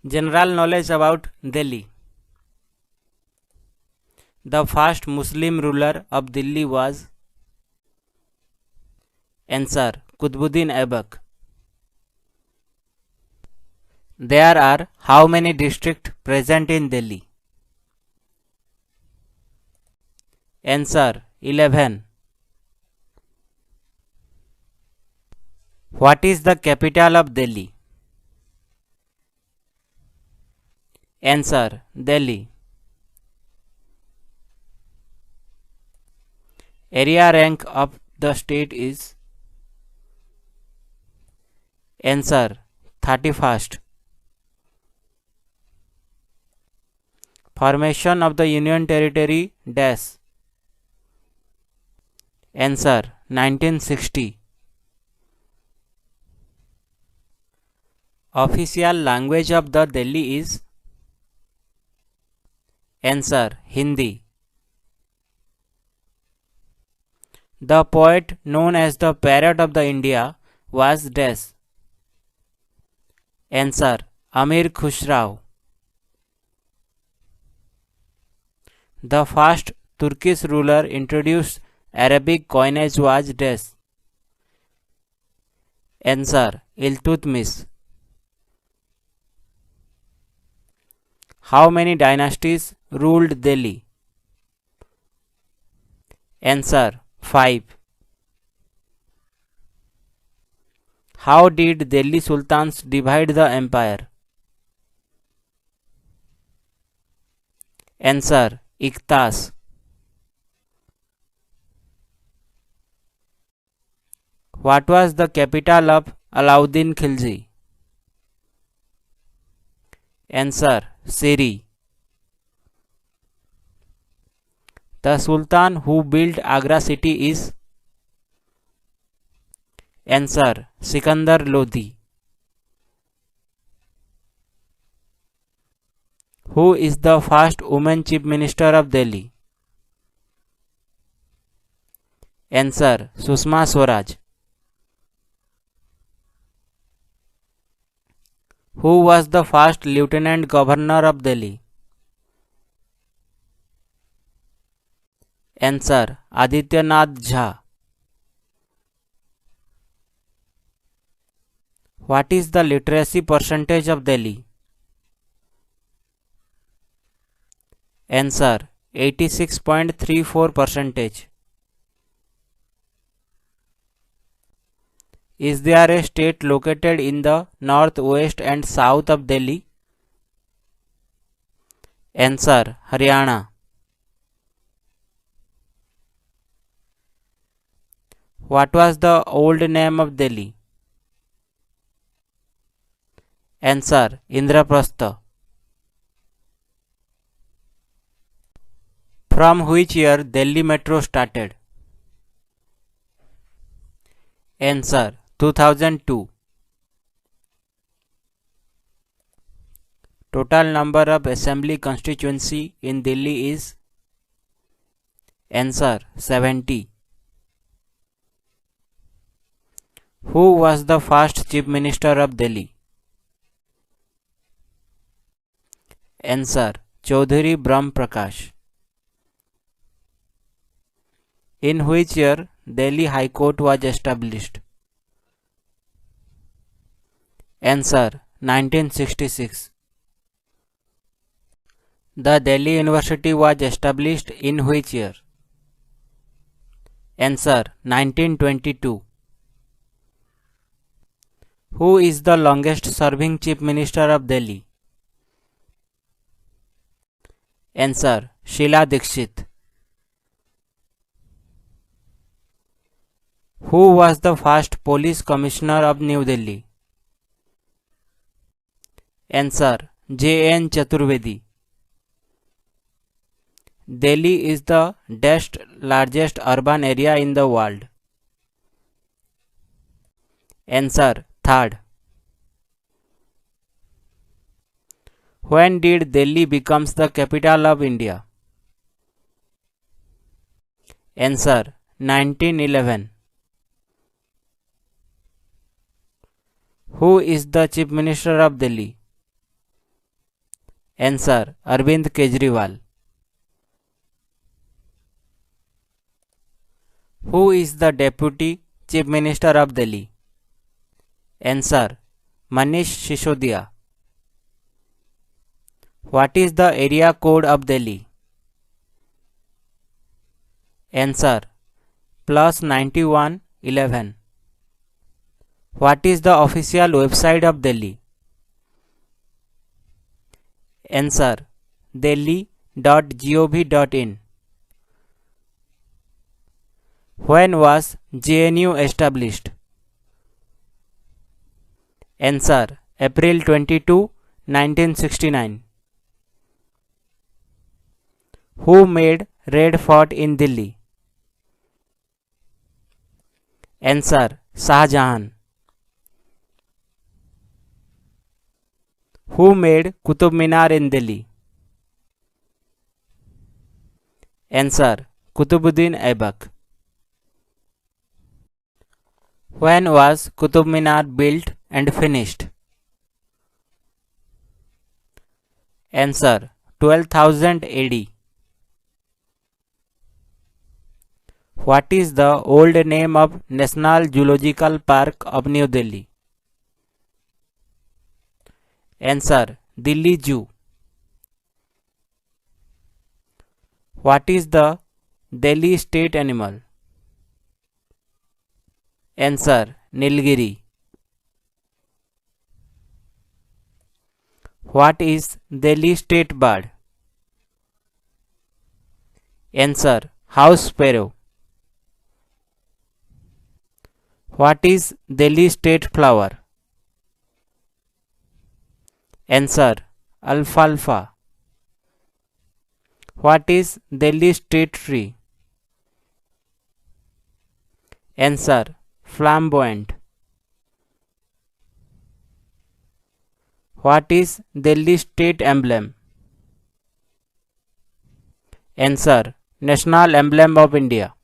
General knowledge about Delhi. The first Muslim ruler of Delhi was. Answer. Qutbuddin Aibak. There are how many districts present in Delhi? Answer. 11. What is the capital of Delhi? Answer. Delhi. Area rank of the state is. Answer. 31st. Formation of the Union Territory dash. Answer. 1960. Official language of the Delhi is. Answer. Hindi. The poet known as the Parrot of the India was dash. Answer. Amir Khusrau. The first Turkish ruler introduced Arabic coinage was dash. Answer. Iltutmish. How many dynasties ruled Delhi? Answer. 5. How did Delhi Sultans divide the empire? Answer. Iqtas. What was the capital of Alauddin Khilji? Answer. Siri. The Sultan who built Agra city is. Answer. Sikandar Lodi. Who is the first woman chief minister of Delhi? Answer. Sushma Swaraj. Who was the first lieutenant governor of Delhi? Answer. Adityanath Jha. What is the literacy percentage of Delhi? Answer. 86.34%. Is there a state located in the northwest and south of Delhi? Answer. Haryana. What was the old name of Delhi? Answer. Indraprastha. From which year Delhi Metro started? Answer. 2002. Total number of assembly constituency in Delhi is. Answer. 70. Who was the first chief minister of Delhi? Answer. Chaudhary Brahm Prakash. In which year Delhi High Court was established? Answer. 1966. The Delhi University was established in which year? Answer. 1922. Who is the longest serving chief minister of Delhi? Answer. Sheila Dikshit. Who was the first police commissioner of New Delhi? Answer. J.N. Chaturvedi. Delhi is the largest urban area in the world. Answer. Third. When did Delhi becomes the capital of India? Answer. 1911. Who is the Chief Minister of Delhi? Answer. Arvind Kejriwal. Who is the Deputy Chief Minister of Delhi? Answer. Manish Sisodia. What is the area code of Delhi? Answer. Plus 9111. What is the official website of Delhi? Answer. delhi.gov.in. When was JNU established? Answer. April 22, 1969. Who made Red Fort in Delhi? Answer. Shah Jahan. Who made Qutub Minar in Delhi? Answer. Qutubuddin Aibak. When was Qutub Minar built and finished? Answer. 12,000 AD. What is the old name of National Zoological Park of New Delhi? Answer. Delhi Zoo. What is the Delhi state animal? Answer. Nilgiri. What is Delhi state bird? Answer. House sparrow. What is Delhi state flower? Answer. Alfalfa. What is Delhi state tree? Answer. Flamboyant. What is Delhi state emblem? Answer. National emblem of India.